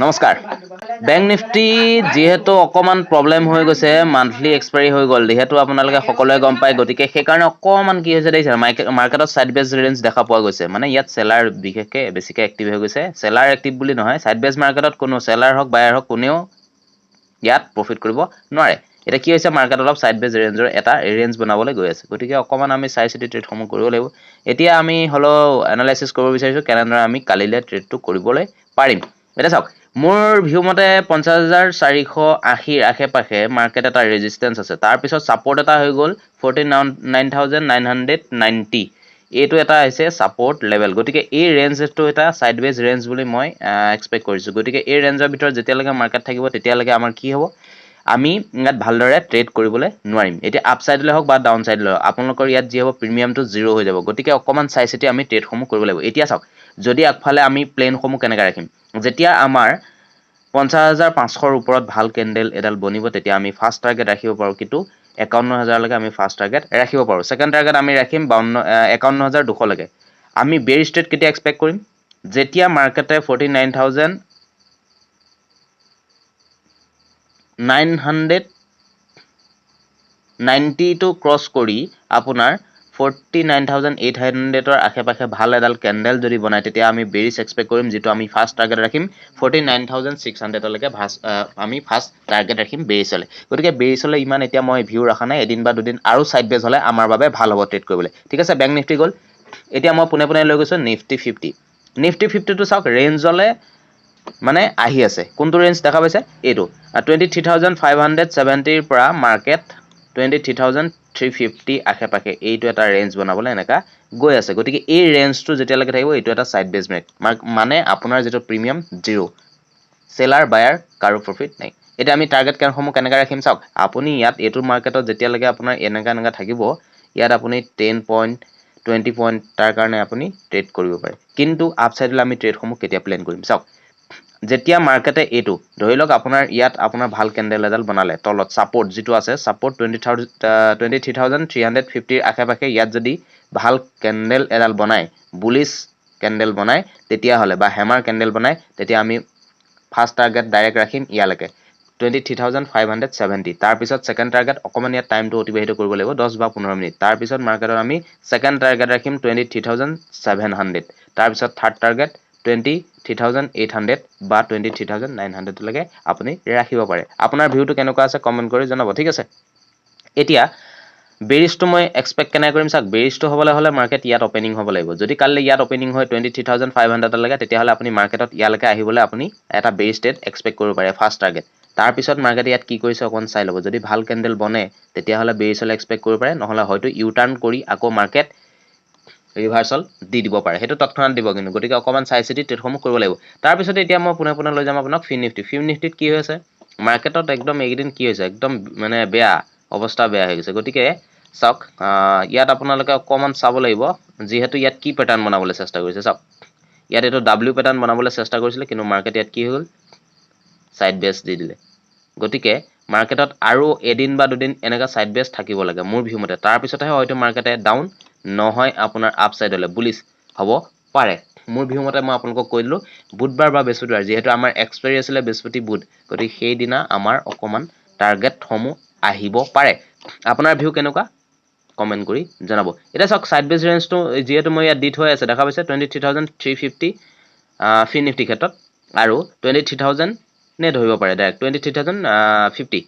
নমস্কাৰ bank Nifty যেহেতু অকমান প্ৰবলেম হৈ গৈছে মান্থলি এক্সপায়াৰি হৈ গ'ল যেহেতু আপোনালোকে সকলোৱে গম পায় গতিকে সেইকাৰণে অকমান কি হৈছে দেখিছে মাৰ্কেটত সাইড বেজ ৰেঞ্জ দেখা পোৱা গৈছে মানে ইয়াত সেলাৰ বিশেষকৈ বেছিকৈ এক্টিভ হৈ গৈছে সেলাৰ এক্টিভ বুলি নহয় সাইড বেজ মাৰ্কেটত কোনো সেলাৰ হওক বায়াৰ হওক কোনেও ইয়াত প্ৰফিট কৰিব নোৱাৰে এটা কি হৈছে মাৰ্কেট অলপ সাইড বেজ ৰেঞ্জৰ এটা ৰেঞ্জ বনাবলৈ গৈ আছে গতিকে অকমান আমি চাই চিতি ট্ৰেডসমূহ কৰিব লাগিব এতিয়া আমি হলো এনালাইসিস কৰিব বিচাৰিছো কেনেদৰে আমি কালিলে ট্ৰেডটো কৰিবলৈ পাৰিম এটা চাওক মোৰ ভিউ মতে 50480 আশে-পাশে মাৰ্কেট এটা ৰেজিস্ট্যান্স আছে তাৰ পিছত সাপোৰ্ট এটা হৈ গল 49990 এইটো এটা আছে সাপোৰ্ট লেভেল গতিকে এই ৰেঞ্জটো এটা সাইডৱেজ ৰেঞ্জ বুলি মই এক্সপেক্ট কৰিছো গতিকে এই ৰেঞ্জৰ ভিতৰত যেতিয়ালৈকে মাৰ্কেট থাকিব তেতিয়ালৈকে আমাৰ কি হ'ব আমি ইয়াত ভালদৰে ট্ৰেড কৰিবলৈ নোৱাৰিম এতিয়া আপ সাইডলৈ হওক বা ডাউন সাইডলৈ আপোনালোকৰ ইয়াত যি হ'ব প্ৰিমিয়ামটো 0 হৈ যাব গতিকে অকমান চাই চিতি আমি ট্ৰেডসমূহ কৰিব লাগিব এতিয়া চাওক যদি আগফালে আমি প্লেনসমূহ কেনেকৈ ৰাখিম যেতিয়া আমাৰ 50500 ওপৰত ভাল ক্যান্ডেল এডাল বনিব তেতিয়া আমি ফাৰ্স্ট টাৰ্গেট ৰাখিব পাৰো কিন্তু 51000 লৈকে আমি ফাৰ্স্ট টাৰ্গেট ৰাখিব পাৰো সেকেন্ড টাৰ্গেট আমি ৰাখিম 51200 লৈকে আমি বেৰ ষ্টেট কেতিয়া এক্সপেক্ট কৰিম যেতিয়া মাৰ্কেটে 49990 টো ক্ৰস কৰি আপোনাৰ 49800 ৰ আশে-পাশে ভাল এডাল ক্যান্ডেল যদি বনায় তেতিয়া আমি বেৰিছ এক্সপেক্ট কৰিম যেটো আমি ফাৰ্স্ট টাৰ্গেট ৰাখিম 49600 লৈকে আমি ফাৰ্স্ট টাৰ্গেট ৰাখিম বেৰিছলে গতিকে বেৰিছলে ইমান এতিয়া মই ভিউ ৰাখা নাই এদিন বা দুদিন আৰু সাইড বেজ হলে আমাৰ বাবে ভাল হ'ব ট্ৰেড কৰিবলৈ ঠিক আছে বেংক নিফটি গল এতিয়া মই পুনে লৈ গৈছো নিফটি 50 টো চাওক ৰেঞ্জলে মানে আহি আছে কোনটো ৰেঞ্জ দেখা পাইছে এইটো 23570 ৰ পৰা মাৰ্কেট 23350 আশে-পাশে এইটো এটা ৰেঞ্জ বনাবলৈ এনেকা গৈ আছে গতিকে এই ৰেঞ্জটো যেতিয়ালৈকে থাকিব এইটো এটা সাইড বেজ মানে আপোনাৰ যেটো প্ৰিমিয়াম 0 সেলাৰ বায়াৰ কাৰো প্ৰফিট নাই এটা আমি টাৰ্গেট কেনসমূহ কেনেকৈ ৰাখিম চাওক আপুনি ইয়াত এটো মাৰ্কেটত যেতিয়ালৈকে আপোনাৰ এনেকা থাকিব ইয়াত আপুনি 10 পইণ্ট 20 পইণ্ট তাৰ কাৰণে আপুনি ট্ৰেড কৰিব পাৰে কিন্তু আপ সাইডলৈ আমি ট্ৰেডসমূহ কেতিয়া প্ল্যান কৰিম চাওক যেতিয়া মাৰ্কেটে এটো ধৰি লওক আপোনাৰ ইয়াত আপোনাৰ ভাল ক্যান্ডেল এডাল বনালে তলত সাপোৰ্ট যেটো আছে সাপোৰ্ট 23350 ৰ আশে-পাশে ইয়াত যদি ভাল ক্যান্ডেল এডাল বনায় বুলিশ ক্যান্ডেল বনায় তেতিয়া হলে বা হেমাৰ ক্যান্ডেল বনায় তেতিয়া আমি ফাৰ্স্ট টাৰ্গেট ডাইৰেক্ট ৰাখিম ইয়ালৈকে 23570 তাৰ পিছত সেকেন্ড টাৰ্গেট অকমান ইয়াত টাইমটো অতিবাহিত কৰিব লাগিব 10 বা 15 মিনিট তাৰ পিছত মাৰ্কেটত আমি সেকেন্ড টাৰ্গেট ৰাখিম 23700 তাৰ পিছত থাৰ্ড টাৰ্গেট 23800 বা 23900 লৈকে আপুনি ৰাখিব পাৰে আপোনাৰ ভিউটো কেনেকুৱা আছে কমেন্ট কৰি জনাব ঠিক আছে এতিয়া বেৰিছটো মই এক্সপেক্ট কেনে কৰিম চাওক বেৰিছটো হ'বলৈ হলে মাৰ্কেট ইয়াত ওপেনিং হ'ব লাগিব যদি কালি ইয়াত ওপেনিং হয় 23500 লৈকে তেতিয়া হলে আপুনি মাৰ্কেটত ইয়ালৈকে আহিবলৈ আপুনি এটা বেৰিছ ষ্টেট এক্সপেক্ট কৰিব পাৰে ফাৰ্স্ট টাৰ্গেট তাৰ পিছত মাৰ্কেট ইয়াত কি কৰিছে অকন চাই লব যদি ভাল ক্যান্ডেল বনে তেতিয়া হলে বেৰিছলে এক্সপেক্ট কৰিব পাৰে নহলে হয়তো ইউ টাৰ্ন কৰি আকৌ মাৰ্কেট ৰিভাৰ্সাল দি দিব পাৰে হেতু তৎক্ষণাত দিব কিন্তু গতিকে অকমান চাই চিতি ট্ৰেডসমূহ কৰিব লাগিব তাৰ পিছত এতিয়া মই পুনে লৈ যাম আপোনাক ফিন নিফটিত কি হৈছে মাৰ্কেটত একদম এইদিন কি হৈছে একদম মানে বেয়া অৱস্থা বেয়া হৈ গৈছে গতিকে চাওক ইয়াত আপোনালোকে অকমান চাব লাগিব যেহেতু ইয়াত কি প্যাটাৰ্ন বনাবলৈ চেষ্টা কৰিছে চাওক ইয়াত এটো ডব্লিউ প্যাটাৰ্ন বনাবলৈ চেষ্টা কৰিছিল কিন্তু মাৰ্কেট ইয়াত কি হ'ল সাইড বেজ দি দিলে গতিকে মাৰ্কেটত আৰু এদিন বা দুদিন এনেকা সাইড বেজ থাকিব লাগে মোৰ ভিউ মতে তাৰ পিছতহে হয়তো মাৰ্কেটে ডাউন নহয় আপোনাৰ আপ সাইডলৈ বুলিশ হ'ব পাৰে মোৰ ভিউ মতে মই আপোনালোকক কৈ দিলো বুধবাৰ বা বৃহস্পতিবাৰ যেহেতু আমাৰ এক্সপায়াৰি আছিল বৃহস্পতি বুধ গতিকে সেই দিনা আমাৰ অকমান টাৰ্গেট সমূহ আহিব পাৰে আপোনাৰ ভিউ কেনেকুৱা কমেন্ট কৰি জনাব এটা চাওক সাইড বেজ ৰেঞ্জটো যেহেতু মই ইয়াত দি থৈ আছে দেখা পাইছে 23350 ফিন নিফটি ক্ষেত্ৰত আৰু 23000 নে ধৰিব পাৰে ডাইৰেক্ট 23050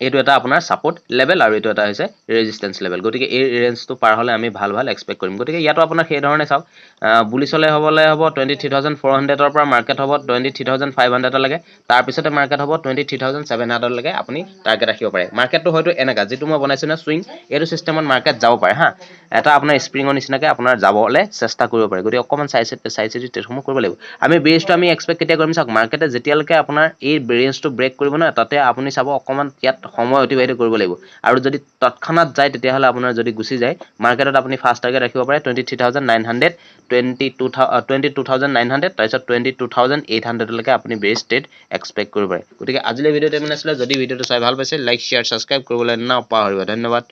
এইটো এটা আপোনাৰ সাপোৰ্ট লেভেল আৰু এইটো এটা হৈছে ৰেজিস্ট্যান্স লেভেল গতিকে এই ৰেঞ্জটো পাৰ হলে আমি ভাল এক্সপেক্ট কৰিম গতিকে ইয়াতো আপোনাৰ সেই ধৰণে চাওক বুলিছলে হ'বলে হ'ব 23400 ৰ পৰা মাৰ্কেট হ'ব 23500 লৈকে তাৰ পিছতে মাৰ্কেট হ'ব 23700 লৈকে আপুনি টাৰ্গেট ৰাখিব পাৰে মাৰ্কেটটো হয়তো এনেকা যেটো মই বনাইছো না সুইং এইটো সিস্টেমত মাৰ্কেট যাব পাৰে হা এটা আপোনাৰ স্প্ৰিঙৰ নিচিনাকে আপোনাৰ যাবলে চেষ্টা কৰিব পাৰে গতিকে অকমান চাই চিতি ট্ৰেডসমূহ কৰিব লাগিব আমি বেৰিছটো আমি এক্সপেক্ট কেতিয়া কৰিম চাওক মাৰ্কেটে যেতিয়ালৈকে আপোনাৰ এই ৰেঞ্জটো ব্ৰেক কৰিব না তাতে আপুনি চাব অকমান ইয়াত সময় অতিবাহিত কৰিব লাগিব আৰু যদি তৎক্ষণাত যায় তেতিয়া হলে আপোনাৰ যদি গুছি যায় মাৰ্কেটত আপুনি ফাৰ্স্ট টাৰ্গেট ৰাখিব পাৰে 23900 22900 তাৰপিছত 22800 লৈকে আপুনি বেৰিছ ট্ৰেড এক্সপেক্ট কৰিব পাৰে গতিকে আজিলৈ ভিডিঅ'টো ইমান আছিলে যদি ভিডিঅ'টো চাই ভাল পাইছে লাইক শেয়াৰ সাবস্ক্ৰাইব কৰিবলৈ নাপাহৰিব ধন্যবাদ